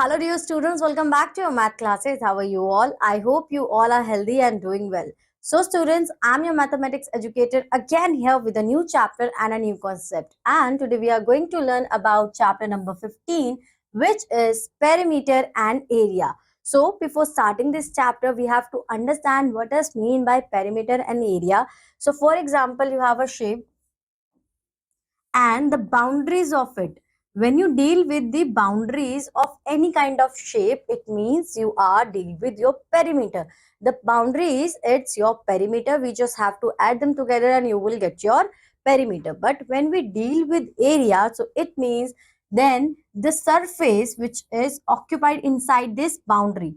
Hello, dear students. Welcome back to your math classes. How are you all? I hope you all are healthy and doing well. So, students, I'm your mathematics educator again here with a new chapter and a new concept. And today we are going to learn about chapter number 15, which is perimeter and area. So, before starting this chapter, we have to understand what does mean by perimeter and area. So, for example, you have a shape and the boundaries of it. When you deal with the boundaries of any kind of shape, it means you are dealing with your perimeter. The boundaries, it's your perimeter. We just have to add them together and you will get your perimeter. But when we deal with area, so it means then the surface which is occupied inside this boundary.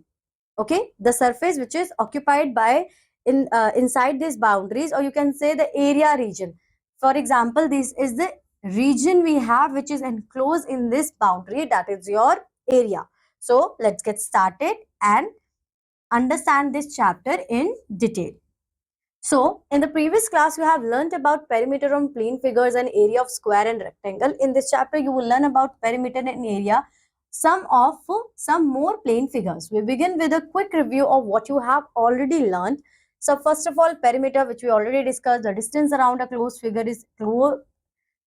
Okay, the surface which is occupied by inside these boundaries, or you can say the area region. For example, this is the region we have which is enclosed in this boundary, that is your area. So let's get started and understand this chapter in detail. So in the previous class we have learnt about perimeter on plane figures and area of square and rectangle. In this chapter you will learn about perimeter and area, some more plane figures. We begin with a quick review of what you have already learned. So first of all, perimeter, which we already discussed, the distance around a closed figure is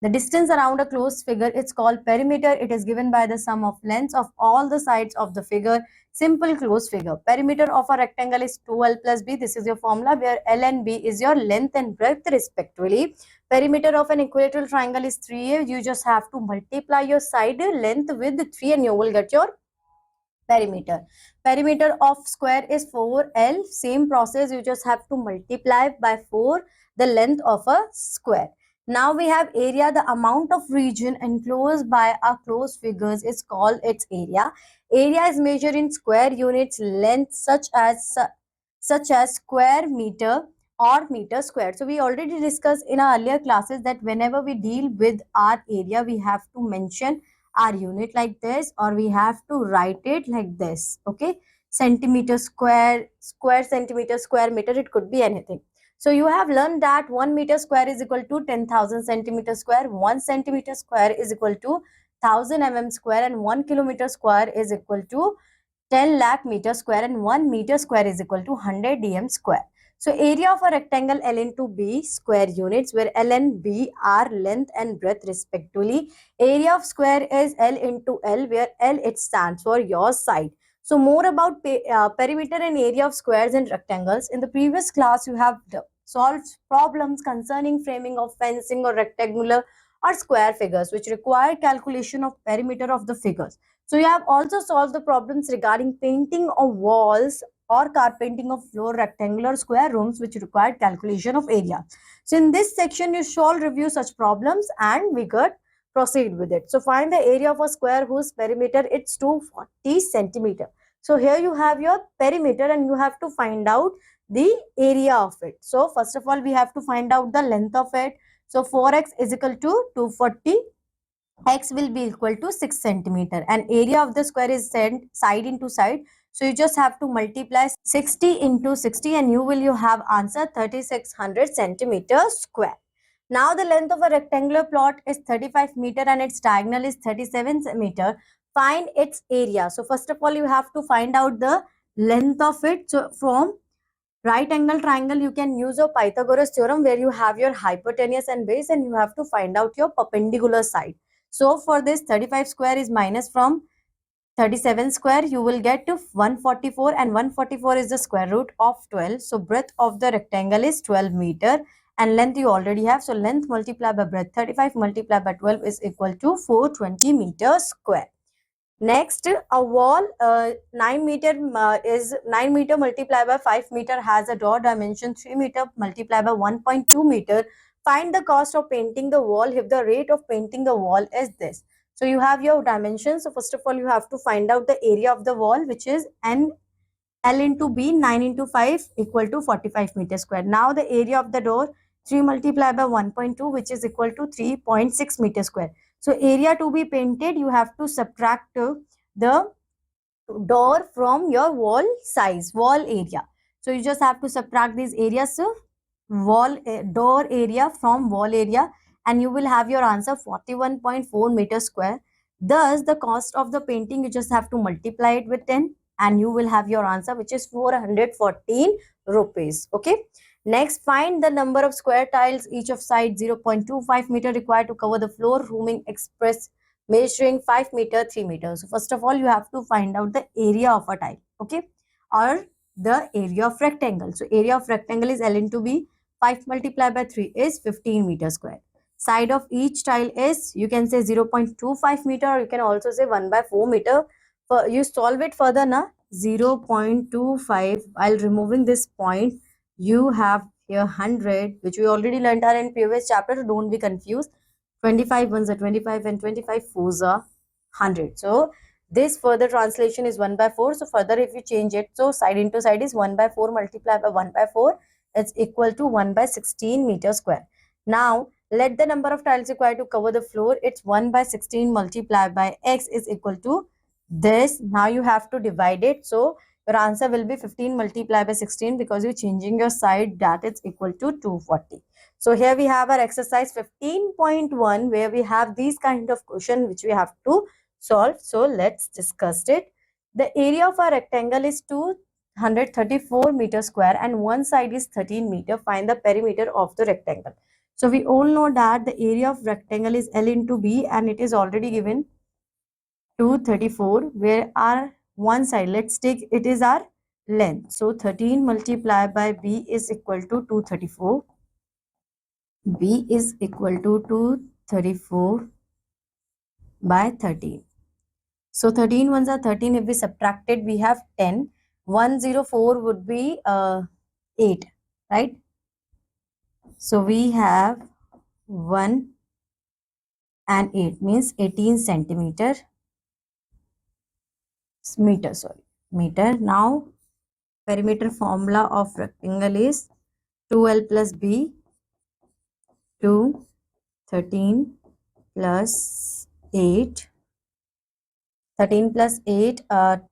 the distance around a closed figure, it's called perimeter. It is given by the sum of lengths of all the sides of the figure. Simple closed figure. Perimeter of a rectangle is 2L plus B. This is your formula where L and B is your length and breadth respectively. Perimeter of an equilateral triangle is 3A. You just have to multiply your side length with 3 and you will get your perimeter. Perimeter of square is 4L. Same process, you just have to multiply by 4 the length of a square. Now we have area. The amount of region enclosed by our closed figures is called its area. Area is measured in square units, length such as square meter or meter square. So we already discussed in our earlier classes that whenever we deal with our area, we have to mention our unit like this, or we have to write it like this. Okay, centimeter square, square centimeter, square meter, it could be anything. So you have learned that 1 meter square is equal to 10,000 centimeter square, 1 centimeter square is equal to 1000 mm square, and 1 kilometer square is equal to 10 lakh meter square, and 1 meter square is equal to 100 dm square. So area of a rectangle L into B square units, where L and B are length and breadth respectively. Area of square is L into L, where L it stands for your side. So more about perimeter and area of squares and rectangles. In the previous class, you have solved problems concerning framing of fencing or rectangular or square figures, which require calculation of perimeter of the figures. So you have also solved the problems regarding painting of walls or carpenting of floor, rectangular square rooms, which required calculation of area. So in this section, you shall review such problems and we could proceed with it. So find the area of a square whose perimeter it's 240 centimeter. So here you have your perimeter and you have to find out the area of it. So first of all, we have to find out the length of it. So 4x is equal to 240. X will be equal to 6 centimeter, and area of the square is sent side into side. So you just have to multiply 60 into 60 and you have answer 3600 centimeter square. Now the length of a rectangular plot is 35 meter and its diagonal is 37 meter. Find its area. So first of all, you have to find out the length of it. So from right angle triangle, you can use your Pythagoras theorem where you have your hypotenuse and base and you have to find out your perpendicular side. So for this, 35 square is minus from 37 square, you will get to 144, and 144 is the square root of 12. So breadth of the rectangle is 12 meter and length you already have. So length multiplied by breadth, 35 multiplied by 12 is equal to 420 meter square. Next, a wall 9 meter is 9 meter multiplied by 5 meter has a door dimension 3 meter multiplied by 1.2 meter. Find the cost of painting the wall if the rate of painting the wall is this. So you have your dimensions. So first of all, you have to find out the area of the wall, which is L into B, 9 into 5 equal to 45 meter square. Now the area of the door, 3 multiplied by 1.2, which is equal to 3.6 meter square. So area to be painted, you have to subtract the door from your wall size, wall area. So you just have to subtract these areas, door area from wall area, and you will have your answer 41.4 meter square. Thus, the cost of the painting, you just have to multiply it with 10 and you will have your answer, which is 414 rupees. Okay. Next, find the number of square tiles, each of side 0.25 meter required to cover the floor, rooming express measuring 5 meter, 3 meters. So first of all, you have to find out the area of a tile. Okay. Or the area of rectangle. So area of rectangle is L into B. 5 multiplied by 3 is 15 meter square. Side of each tile is, you can say 0.25 meter, or you can also say 1 by 4 meter. You solve it further na. 0.25, while removing this point, you have here 100, which we already learned are in previous chapter. Don't be confused. 25 ones are 25 and 25 fours are 100. So this further translation is 1 by 4. So further if you change it, so side into side is 1 by 4 multiplied by 1 by 4. It's equal to 1 by 16 meter square. Now let the number of tiles required to cover the floor. It's 1 by 16 multiplied by x is equal to this. Now you have to divide it. So your answer will be 15 multiplied by 16 because you're changing your side, that is equal to 240. So here we have our exercise 15.1 where we have these kind of question which we have to solve. So let's discuss it. The area of a rectangle is 234 meter square and one side is 13 meter. Find the perimeter of the rectangle. So we all know that the area of rectangle is L into B and it is already given 234, where our one side, let's take it is our length. So 13 multiplied by B is equal to 234. B is equal to 234 by 13. So 13 ones are 13. If we subtract it, we have 10. 104 would be 8, right? So we have 1 and 8 means 18 centimeter meter. Now perimeter formula of rectangle is 2L plus B, 2, 13 plus 8, 13 plus 8,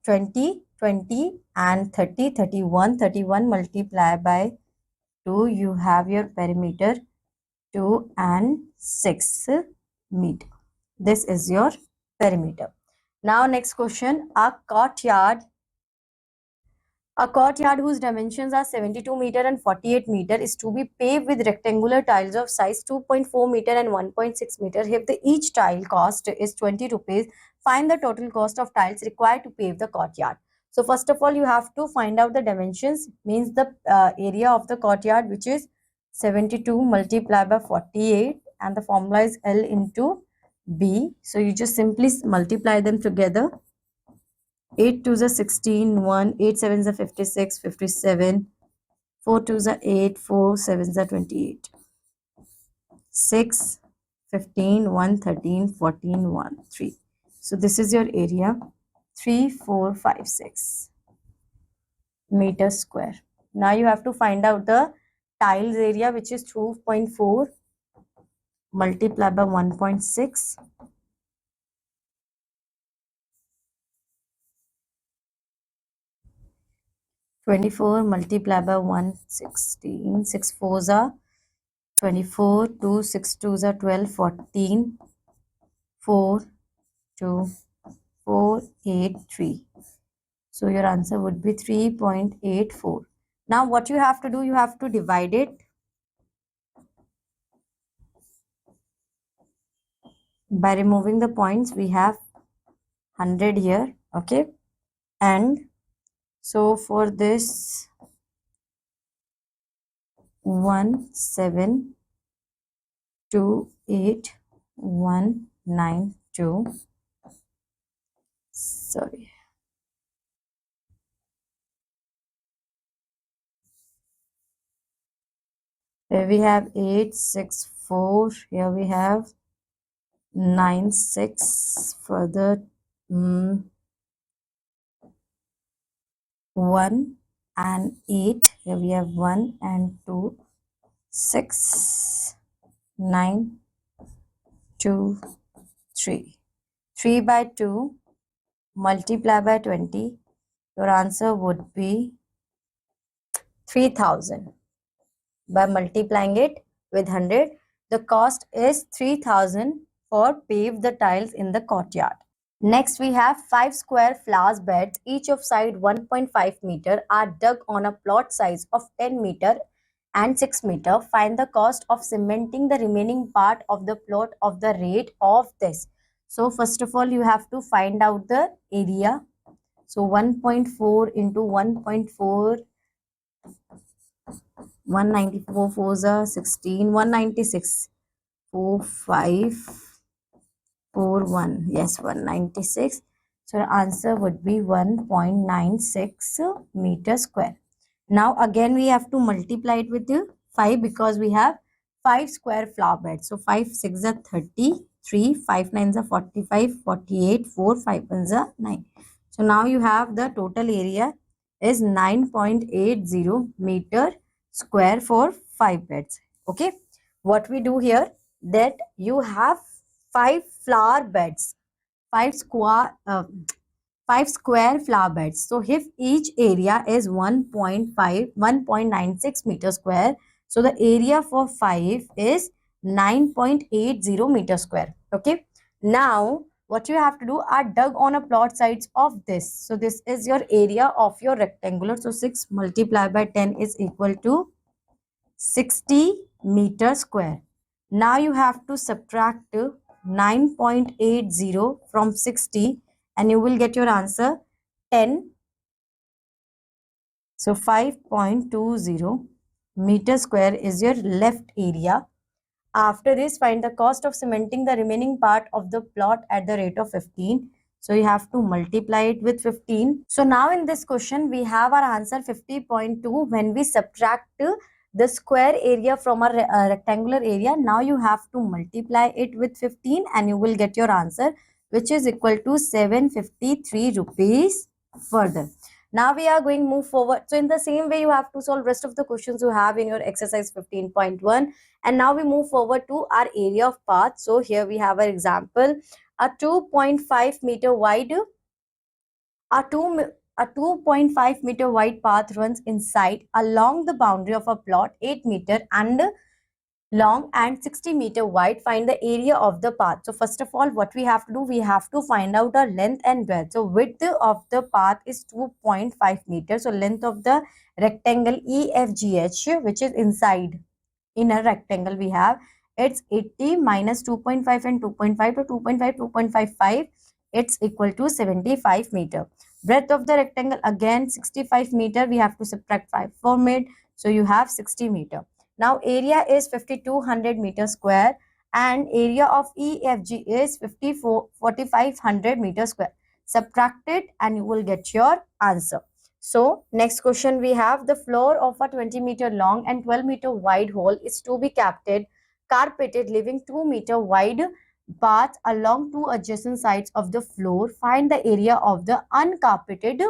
20, 20 and 30, 31, 31 multiplied by 2, you have your perimeter 2 and 6 meter. This is your perimeter. Now next question, a courtyard whose dimensions are 72 meter and 48 meter is to be paved with rectangular tiles of size 2.4 meter and 1.6 meter. If the each tile cost is 20 rupees, find the total cost of tiles required to pave the courtyard. So first of all, you have to find out the dimensions, means the area of the courtyard, which is 72 multiplied by 48 and the formula is L into B. So you just simply multiply them together. 8 2s are 16, 1, 8 7s are 56, 57, 4 2s are 8, 4 7s are 28, 6, 15, 1, 13, 14, 1, 3. So this is your area, 3456 meters square. Now you have to find out the tiles area, which is 2.4 multiplied by 1.6. 24 multiplied by 116, 6 4s are 24, 2, 6 2s are 12, 14, 4, 2, 4, 8, 3. So your answer would be 3.84. Now what you have to do, you have to divide it by removing the points. We have 100 here, okay? And so for this 1728192, sorry, here we have 864, here we have 96, further 1 and 8, here we have 1 and 2, 6, 9, 2, 3. 3 by 2 multiply by 20, your answer would be 3000. By multiplying it with 100, the cost is 3000 for pave the tiles in the courtyard. Next, we have 5 square flower beds, each of side 1.5 meter, are dug on a plot size of 10 meter and 6 meter. Find the cost of cementing the remaining part of the plot of the rate of this. So, first of all, you have to find out the area. So, 1.4 into 1.4, 194, 4 16, 196, 4, 5. 41, yes, 196. So the answer would be 1.96 meter square. Now again we have to multiply it with the 5 because we have 5 square flower beds. So 5 6 are 33, 5 9 are 45, 48, 4 5 1 are 9. So now you have the total area is 9.80 meter square for 5 beds. Okay, what we do here, that you have 5 flower beds, 5 square 5 square flower beds. So if each area is 1.96 meter square, so the area for 5 is 9.80 meter square. Okay, now what you have to do are dug on a plot sides of this. So this is your area of your rectangular. So 6 multiplied by 10 is equal to 60 meter square. Now you have to subtract 9.80 from 60 and you will get your answer 10. So 5.20 meter square is your left area. After this, find the cost of cementing the remaining part of the plot at the rate of 15. So you have to multiply it with 15. So now in this question, we have our answer 50.2 when we subtract the square area from a rectangular area. Now you have to multiply it with 15 and you will get your answer, which is equal to 753 rupees further. Now we are going to move forward. So in the same way, you have to solve rest of the questions you have in your exercise 15.1. And now we move forward to our area of path. So here we have an example. A 2.5 meter wide, a 2.5 meter wide path runs inside along the boundary of a plot 8 meter and long and 60 meter wide. Find the area of the path. So first of all, what we have to do, we have to find out our length and breadth. So width of the path is 2.5 meters. So length of the rectangle EFGH, which is inside in a rectangle, we have it's 80 minus 2.5 and 2.5 to 2.5, 2.55, it's equal to 75 meter. Breadth of the rectangle again 65 meter, we have to subtract 5 from it, so you have 60 meter. Now area is 5200 meter square and area of EFG is 4500 meter square. Subtract it and you will get your answer. So next question we have, the floor of a 20 meter long and 12 meter wide hole is to be carpeted, leaving 2 meter wide path along two adjacent sides of the floor. Find the area of the uncarpeted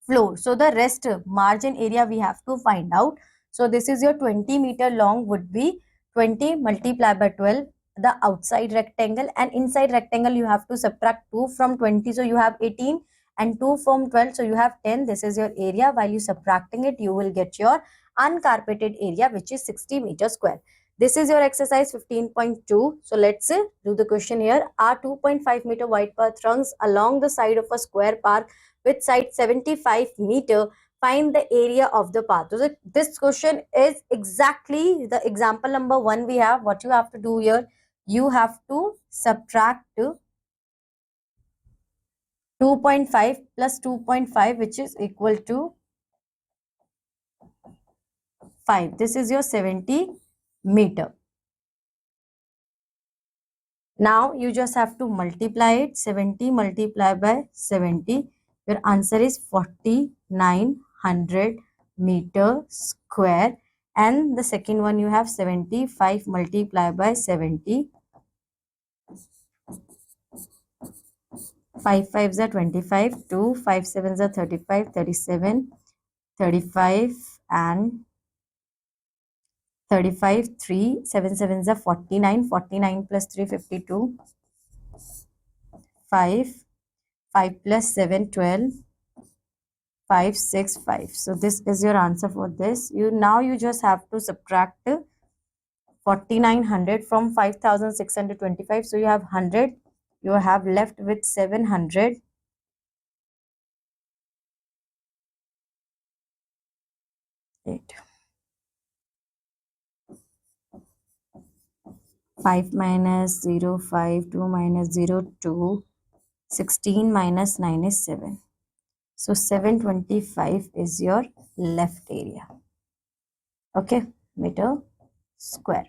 floor. So the rest margin area we have to find out. So this is your 20 meter long would be 20 multiplied by 12, the outside rectangle, and inside rectangle you have to subtract 2 from 20. So you have 18 and 2 from 12. So you have 10. This is your area. While you subtracting it, you will get your uncarpeted area, which is 60 meter square. This is your exercise 15.2. So let's do the question here. Our 2.5 meter wide path runs along the side of a square park with side 75 meter. Find the area of the path. So this question is exactly the example number 1 we have. What you have to do here, you have to subtract 2.5 plus 2.5, which is equal to 5. This is your 70 meter. Now you just have to multiply it. 70 multiplied by 70. Your answer is 4900 meter square. And the second one you have 75 multiplied by 70. 5 5s are 25, 2 5 7s are 35, 37, 35 and 35, 3 7 7s are 49, 49 plus 3 52, 5 5 plus 7 12, 5 6 5. So this is your answer for this. You just have to subtract 4900 from 5625. So you have 100. You have left with 700. 8. 5 minus 0, 5, 2 minus 0, 2, 16 minus 9 is 7. So 725 is your left area. Okay, meter square.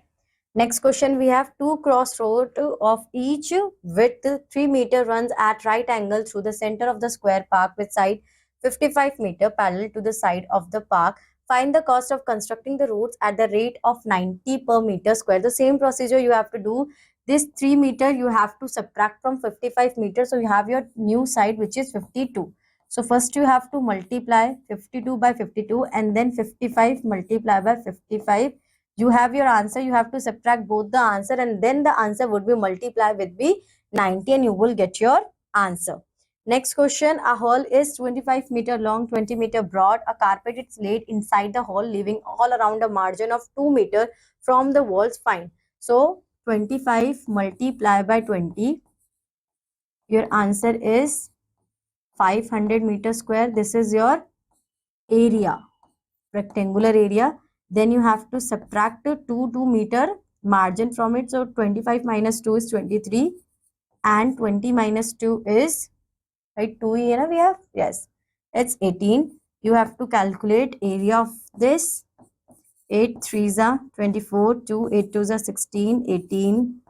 Next question, we have two crossroads of each width 3 meter runs at right angle through the center of the square park with side 55 meter parallel to the side of the park. Find the cost of constructing the roads at the rate of 90 per meter square. The same procedure you have to do. This 3 meter you have to subtract from 55 meters. So you have your new side which is 52. So first you have to multiply 52 by 52 and then 55 multiply by 55. You have your answer. You have to subtract both the answer and then the answer would be multiplied with be 90 and you will get your answer. Next question, a hall is 25 meter long, 20 meter broad. A carpet is laid inside the hall, leaving all around a margin of 2 meter from the walls. Fine. So 25 multiplied by 20. Your answer is 500 meter square. This is your area, rectangular area. Then you have to subtract 2 meter margin from it. So 25 minus 2 is 23 and 20 minus 2 is, right, 2 here we have, yes, it's 18. You have to calculate area of this. 8 3s are 24, 2 8 2s are 16, 18,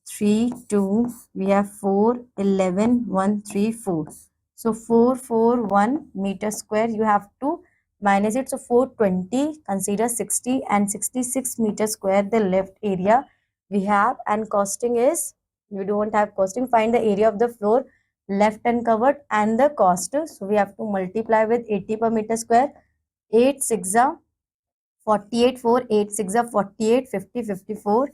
3 2, we have 4, 11, 1 3 4. So 441 meter square. You have to minus it. So 420, consider 60 and 66 meter square the left area we have, and costing is, we don't have costing. Find the area of the floor left uncovered and the cost. So we have to multiply with 80 per meter square. 8 6 are 48, 4 8 6 are 48, 50 54.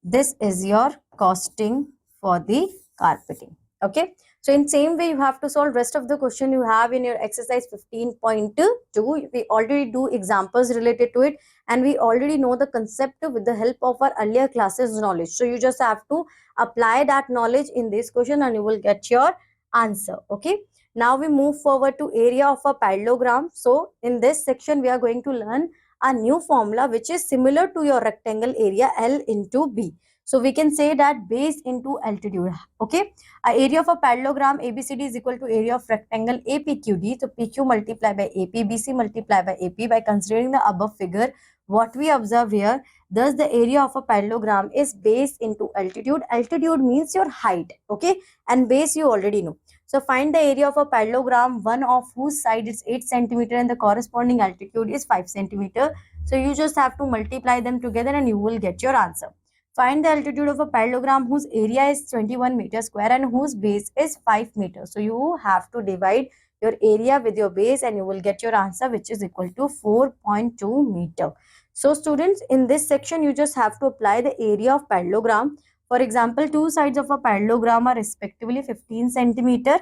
This is your costing for the carpeting. Okay, so in same way you have to solve rest of the question you have in your exercise 15.2. We already do examples related to it and we already know the concept with the help of our earlier classes knowledge. So you just have to apply that knowledge in this question and you will get your answer. Okay, now we move forward to area of a parallelogram. So in this section we are going to learn a new formula which is similar to your rectangle area L into B. So we can say that base into altitude. Okay, a area of a parallelogram ABCD is equal to area of rectangle APQD. So PQ multiplied by AP, BC multiplied by AP. By considering the above figure, what we observe here, thus the area of a parallelogram is base into altitude. Altitude means your height, okay, and base you already know. So find the area of a parallelogram, one of whose side is 8 centimeter and the corresponding altitude is 5 centimeter. So you just have to multiply them together and you will get your answer. Find the altitude of a parallelogram whose area is 21 meters square and whose base is 5 meters. So you have to divide your area with your base and you will get your answer which is equal to 4.2 meter. So students, in this section you just have to apply the area of parallelogram. For example, two sides of a parallelogram are respectively 15 centimeter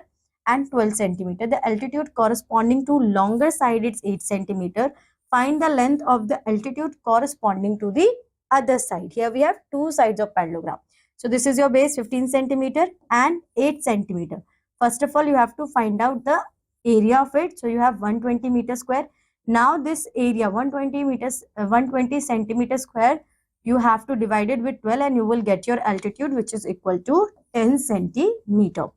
and 12 centimeter. The altitude corresponding to longer side is 8 centimeter. Find the length of the altitude corresponding to the other side. Here we have two sides of parallelogram. So this is your base 15 centimeter and 8 centimeter. First of all, you have to find out the area of it. So you have 120 meter square. Now this area 120 centimeter square, you have to divide it with 12 and you will get your altitude which is equal to 10 centimeter.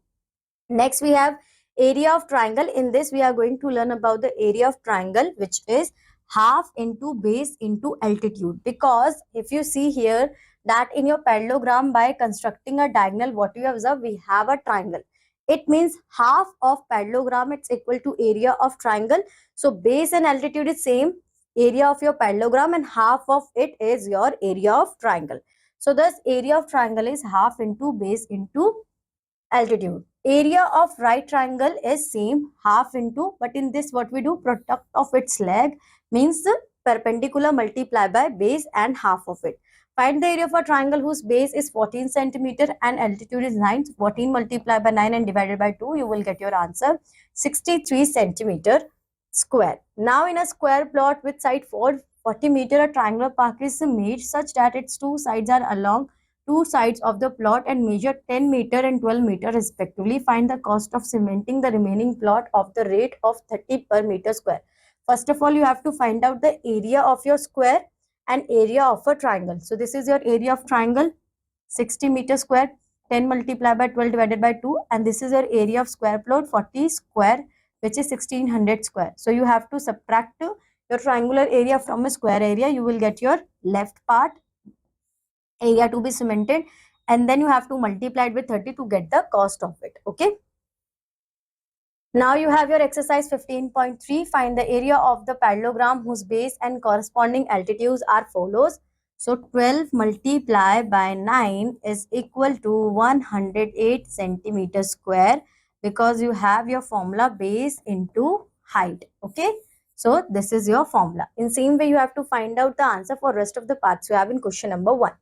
Next we have area of triangle. In this we are going to learn about the area of triangle which is half into base into altitude. Because if you see here that in your parallelogram, by constructing a diagonal, what you observe, we have a triangle. It means half of parallelogram it's equal to area of triangle. So base and altitude is same area of your parallelogram and half of it is your area of triangle. So thus area of triangle is half into base into altitude. Area of right triangle is same half into, but in this what we do, product of its leg means the perpendicular multiply by base and half of it. Find the area of a triangle whose base is 14 centimeter and altitude is 9. 14 multiplied by 9 and divided by 2, you will get your answer 63 centimeter square. Now in a square plot with side 4 40 meter, a triangular park is made such that its two sides are along two sides of the plot and measure 10 meter and 12 meter respectively. Find the cost of cementing the remaining plot of the rate of 30 per meter square. First of all, you have to find out the area of your square and area of a triangle. So this is your area of triangle, 60 meter square, 10 multiplied by 12 divided by 2, and this is your area of square plot, 40 square, which is 1600 square. So you have to subtract your triangular area from a square area. You will get your left part area to be cemented, and then you have to multiply it with 30 to get the cost of it. Okay. Now you have your exercise 15.3. Find the area of the parallelogram whose base and corresponding altitudes are follows. So 12 multiplied by 9 is equal to 108 centimeters square, because you have your formula base into height. Okay. So this is your formula. In same way, you have to find out the answer for rest of the parts you have in question number 1.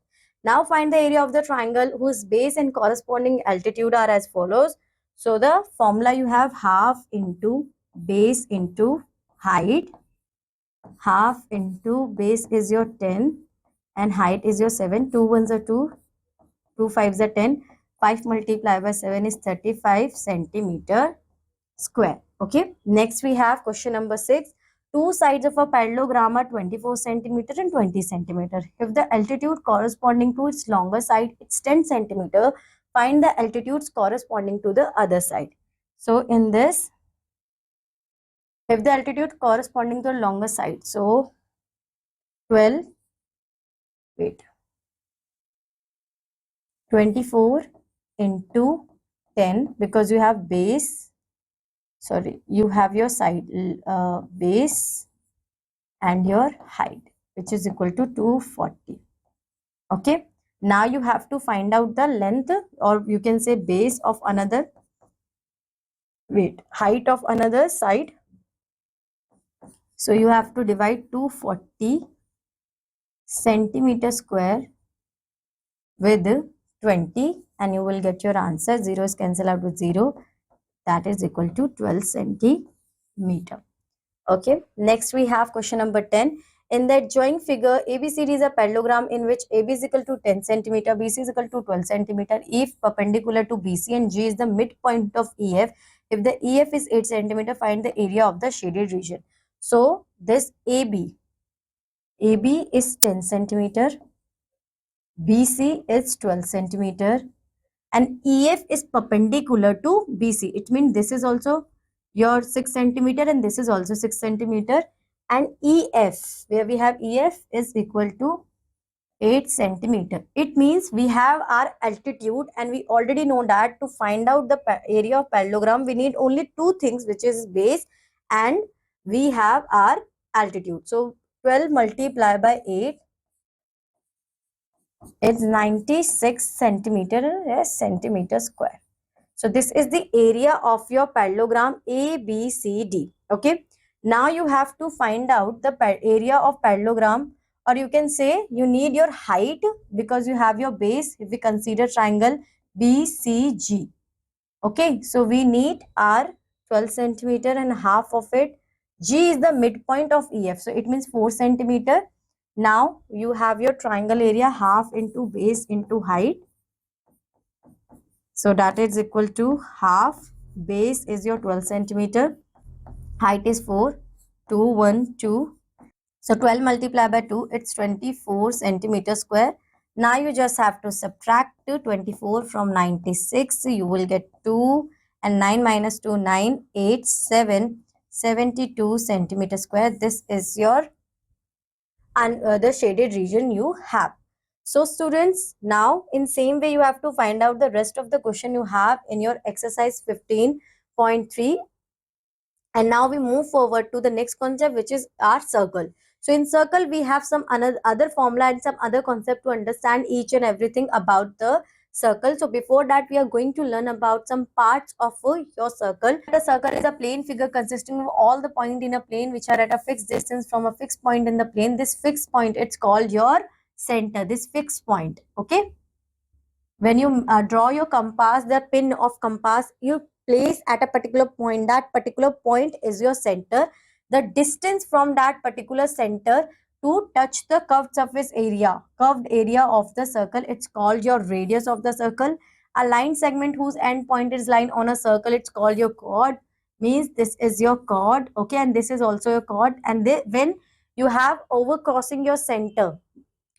Now find the area of the triangle whose base and corresponding altitude are as follows. So the formula you have half into base into height. Half into base is your 10 and height is your 7. 2 ones are 2, 2 5s are 10. 5 multiplied by 7 is 35 centimeter square. Okay. Next we have question number 6. Two sides of a parallelogram are 24 centimeter and 20 centimeter. If the altitude corresponding to its longer side is 10 centimeter, find the altitudes corresponding to the other side. So in this, if the altitude corresponding to the longer side, so 24 into 10, because you have base, you have your side base and your height, which is equal to 240. Okay. Now you have to find out the length, or you can say base of another, height of another side. So you have to divide 240 centimeter square with 20 and you will get your answer. 0 is cancelled out with 0. That is equal to 12 centimeter. Okay. Next we have question number 10. In the adjoining figure, ABCD is a parallelogram in which AB is equal to 10 centimeter, BC is equal to 12 centimeter. If perpendicular to BC and G is the midpoint of EF, if the EF is 8 centimeter, find the area of the shaded region. So this AB is 10 centimeter, BC is 12 centimeter, and EF is perpendicular to BC. It means this is also your 6 centimeter and this is also 6 centimeter. And EF, where we have EF, is equal to 8 centimeter. It means we have our altitude, and we already know that to find out the area of parallelogram, we need only two things, which is base and we have our altitude. So 12 multiplied by 8 is 96 centimeter square. So this is the area of your parallelogram ABCD. Okay. Now you have to find out the area of parallelogram, or you can say you need your height, because you have your base. If we consider triangle BCG. Okay. So we need our 12 centimeter and half of it. G is the midpoint of EF. So it means 4 centimeter. Now you have your triangle area, half into base into height. So that is equal to half. Base is your 12 centimeter. Height is 4. 2, 1, 2. So 12 multiplied by 2, it's 24 centimeter square. Now you just have to subtract 24 from 96. You will get 2 and 9 minus 2, 9, 8, 7, 72 centimeter square. This is your the shaded region you have. So students, now in same way you have to find out the rest of the question you have in your exercise 15.3. And now we move forward to the next concept, which is our circle. So in circle, we have some other formula and some other concept to understand each and everything about the circle. So before that, we are going to learn about some parts of your circle. The circle is a plane figure consisting of all the points in a plane which are at a fixed distance from a fixed point in the plane. This fixed point, it's called your center, this fixed point. Okay. When you draw your compass, the pin of compass, you place at a particular point. That particular point is your center. The distance from that particular center to touch the curved surface area, curved area of the circle. It's called your radius of the circle. A line segment whose end point is line on a circle, it's called your chord. Means this is your chord, okay, and this is also your chord. And when you have overcrossing your center,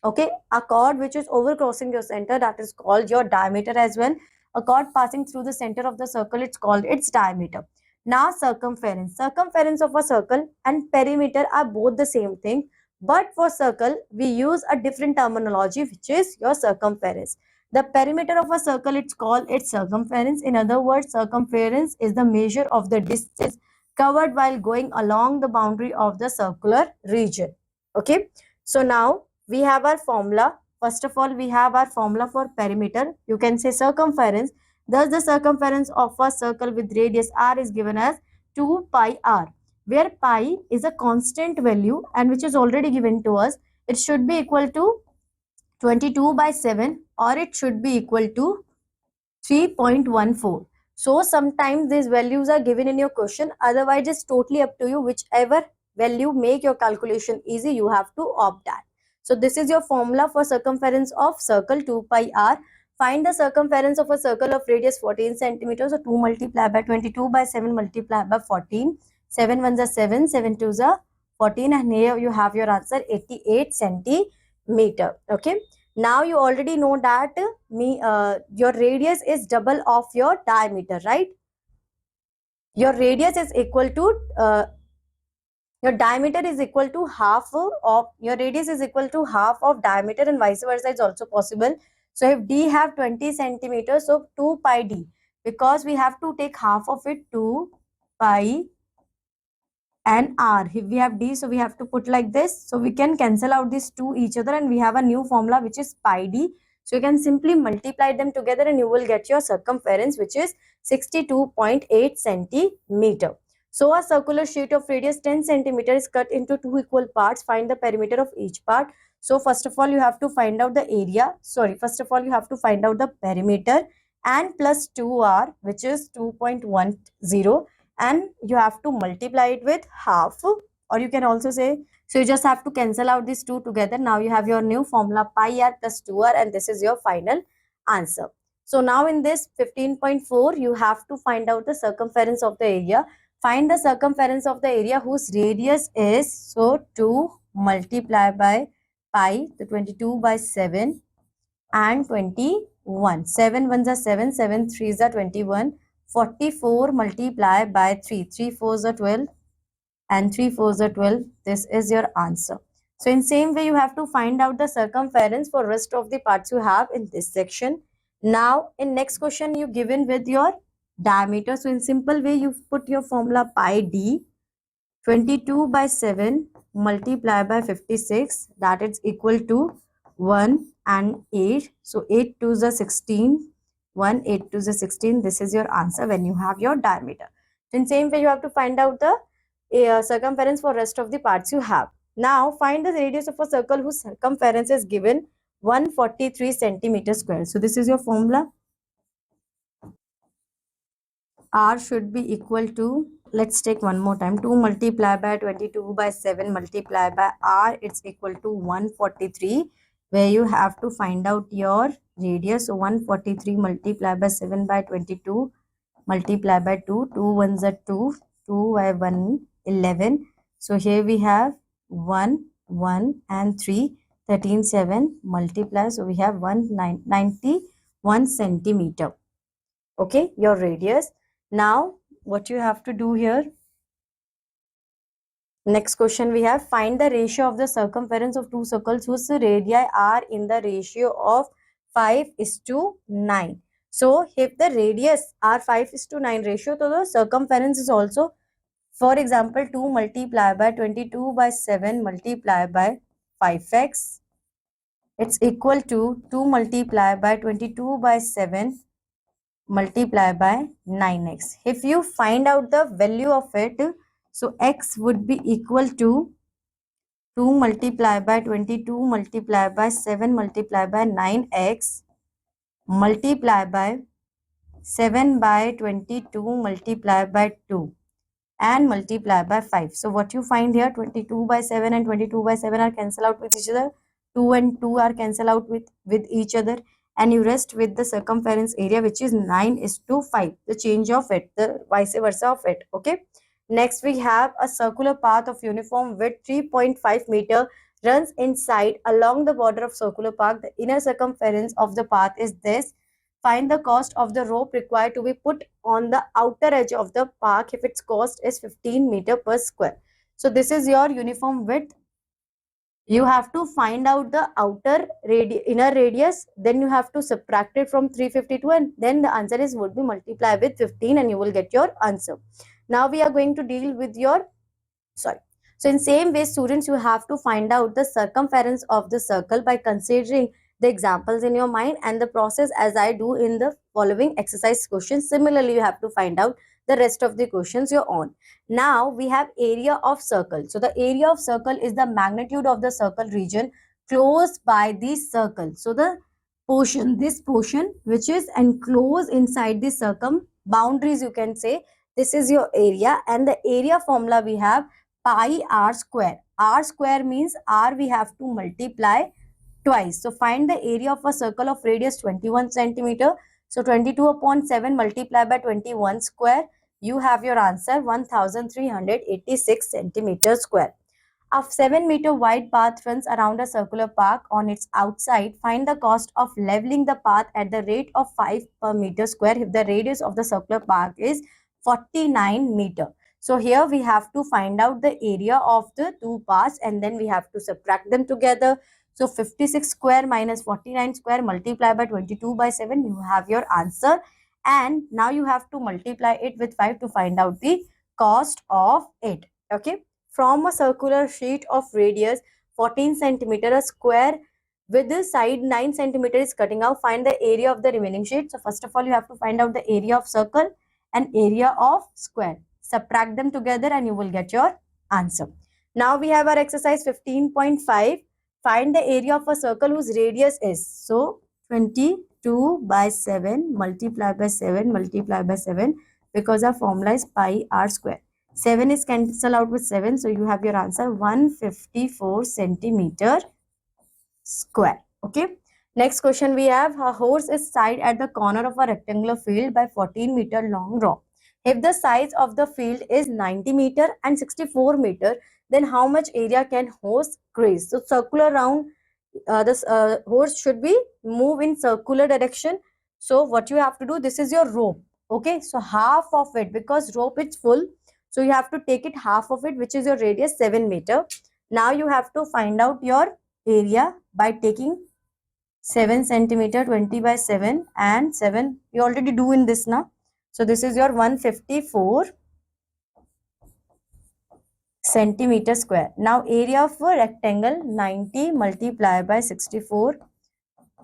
okay, a chord which is overcrossing your center, that is called your diameter as well. A chord passing through the center of the circle, it's called its diameter. Now circumference of a circle and perimeter are both the same thing, but for circle we use a different terminology, which is your circumference. The perimeter of a circle, it's called its circumference. In other words, circumference is the measure of the distance covered while going along the boundary of the circular region. Okay, so now we have our formula. First of all, we have our formula for perimeter. You can say circumference. Thus, the circumference of a circle with radius r is given as 2 pi r, where pi is a constant value and which is already given to us. It should be equal to 22 by 7 or it should be equal to 3.14. So, sometimes these values are given in your question. Otherwise, it's totally up to you. Whichever value make your calculation easy, you have to opt that. So this is your formula for circumference of circle 2 pi r. Find the circumference of a circle of radius 14 centimeters. So 2 multiplied by 22 by 7 multiplied by 14. 7 ones are 7, 7 twos are 14, and here you have your answer 88 centimeter. Okay. Now you already know that your radius is double of your diameter, right? Your radius is equal to your diameter is equal to half of your radius is equal to half of diameter, and vice versa is also possible. So if d have 20 centimeters, so 2 pi d, because we have to take half of it, 2 pi and r. If we have d, so we have to put like this. So we can cancel out these two each other and we have a new formula which is pi d. So you can simply multiply them together and you will get your circumference, which is 62.8 centimeter. So a circular sheet of radius 10 centimeter is cut into two equal parts. Find the perimeter of each part. So first of all, you have to find out the area. First of all, you have to find out the perimeter, and plus 2r, which is 2.10, and you have to multiply it with half, or you can also say, so you just have to cancel out these two together. Now you have your new formula pi r plus 2r, and this is your final answer. So now in this 15.4, you have to find out the circumference of the area. Find the circumference of the area whose radius is, so 2 multiplied by pi, the 22 by 7 and 21. 7 ones are 7, 7 threes are 21. 44 multiplied by 3, 3 fours are 12 and 3 fours are 12. This is your answer. So in same way, you have to find out the circumference for rest of the parts you have in this section. Now in next question, you given with your diameter. So in simple way, you put your formula pi d, 22 by 7 multiplied by 56, that is equal to 1 and 8. So 8 twos are 16, 1, 8 twos are 16. This is your answer when you have your diameter. In same way, you have to find out the circumference for rest of the parts you have. Now find the radius of a circle whose circumference is given 143 centimeters square. So this is your formula. R should be equal to, let's take one more time, 2 multiplied by 22 by 7 multiplied by R, it's equal to 143, where you have to find out your radius. So 143 multiplied by 7 by 22 multiplied by 2, 2 ones are 2, 2 by 1, 11. So here we have 1, 1 and 3, 13, 7 multiply. So we have 91 centimeter. Okay, your radius. Now, what you have to do here, next question we have, find the ratio of the circumference of two circles whose radii are in the ratio of 5:9. So, if the radius are 5:9 ratio, so the circumference is also, for example, 2 multiplied by 22 by 7 multiplied by 5x. It's equal to 2 multiplied by 22 by 7 multiply by 9x. If you find out the value of it, so x would be equal to 2 multiplied by 22 multiplied by 7 multiplied by 9x multiplied by 7 by 22 multiplied by 2. and multiply by 5. So what you find here, 22 by 7 and 22 by 7 are cancel out with each other. 2 and 2 are cancel out with each other, and you rest with the circumference area, which is 9 is to 5, the change of it, the vice versa of it. Okay. Next we have a circular path of uniform width 3.5 meter runs inside along the border of circular path. The inner circumference of the path is this. Find the cost of the rope required to be put on the outer edge of the park if its cost is 15 meter per square. So this is your uniform width. You have to find out the outer inner radius, then you have to subtract it from 352, and then the answer is would be multiplied with 15 and you will get your answer. Now we are going to deal with your sorry. So in same way, students, you have to find out the circumference of the circle by considering the examples in your mind and the process as I do in the following exercise questions. Similarly, you have to find out the rest of the questions you're on. Now we have area of circle. So the area of circle is the magnitude of the circle region closed by the circle. So the portion, this portion which is enclosed inside the circum boundaries, you can say, this is your area, and the area formula we have pi r square. R square means r we have to multiply twice. So find the area of a circle of radius 21 centimeter. So 22 upon 7 multiplied by 21 square. You have your answer 1386 centimeter square. A 7-meter wide path runs around a circular park. On its outside, find the cost of leveling the path at the rate of 5 per meter square if the radius of the circular park is 49 meter. So here we have to find out the area of the two paths and then we have to subtract them together. So 56 square minus 49 square multiplied by 22 by 7, you have your answer. And now you have to multiply it with 5 to find out the cost of it. Okay. From a circular sheet of radius 14 centimeter, a square with the side 9 centimeter is cutting out. Find the area of the remaining sheet. So first of all, you have to find out the area of circle and area of square. Subtract them together and you will get your answer. Now we have our exercise 15.5. Find the area of a circle whose radius is. So 22 by 7 multiplied by 7 multiplied by 7, because our formula is pi r square. 7 is cancel out with 7. So you have your answer 154 centimeter square. Okay. Next question we have, a horse is tied at the corner of a rectangular field by 14 meter long rope. If the size of the field is 90 meter and 64 meter, then how much area can horse graze? So circular round, this horse should be move in circular direction. So what you have to do, this is your rope. Okay. So half of it, because rope is full, so you have to take it half of it, which is your radius 7 meter. Now you have to find out your area by taking 7 centimeter 20 by 7 and 7 you already do in this now. So this is your 154 centimeter square. Now area of a rectangle 90 multiplied by 64.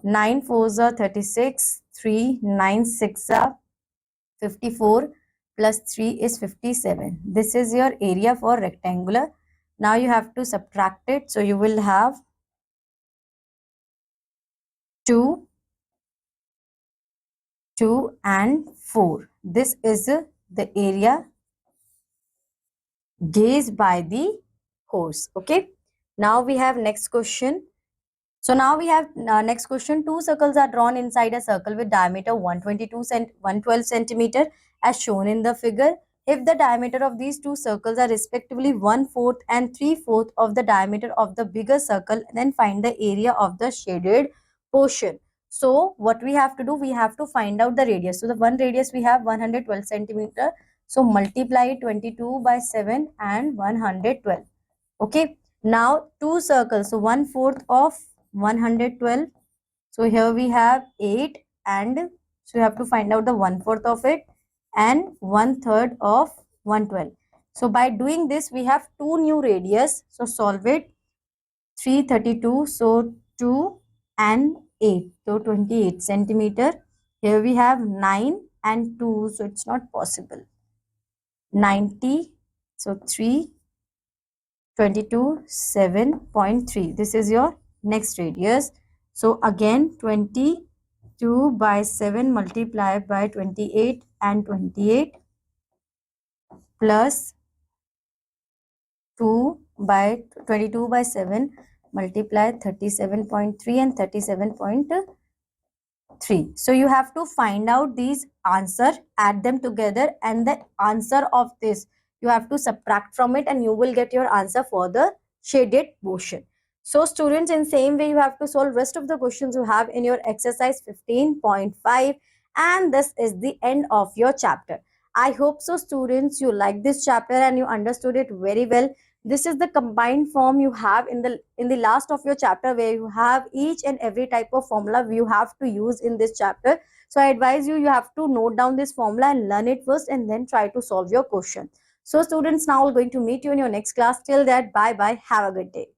9 4s are 36, 3 9 6 are 54 plus 3 is 57. This is your area for rectangular. Now you have to subtract it. So you will have 2, 2 and 4. This is the area gazed by the horse. Okay. Now we have next question. So now we have next question. Two circles are drawn inside a circle with diameter 112 centimeter as shown in the figure. If the diameter of these two circles are respectively 1/4 and 3/4 of the diameter of the bigger circle, then find the area of the shaded portion. So what we have to do, we have to find out the radius. So the one radius we have 112 centimeter. So multiply 22 by 7 and 112. Okay. Now two circles. So 1/4 of 112. So here we have 8 and so you have to find out the 1/4 of it and 1/3 of 112. So by doing this, we have two new radius. So solve it. 332. So 2 and 8. So 28 centimeter. Here we have 9 and 2. So it's not possible. 90. So 3. 22, 7.3. This is your next radius. So again 22 by 7 multiplied by 28 and 28 plus 22 by 7 multiply 37.3 and 37.3. So you have to find out these answer, add them together, and the answer of this you have to subtract from it, and you will get your answer for the shaded portion. So students, in same way you have to solve rest of the questions you have in your exercise 15.5, and this is the end of your chapter. I hope so students you like this chapter and you understood it very well. This is the combined form you have in the last of your chapter, where you have each and every type of formula you have to use in this chapter. So I advise you have to note down this formula and learn it first, and then try to solve your question. So students, now we're going to meet you in your next class. Till that, bye bye, have a good day.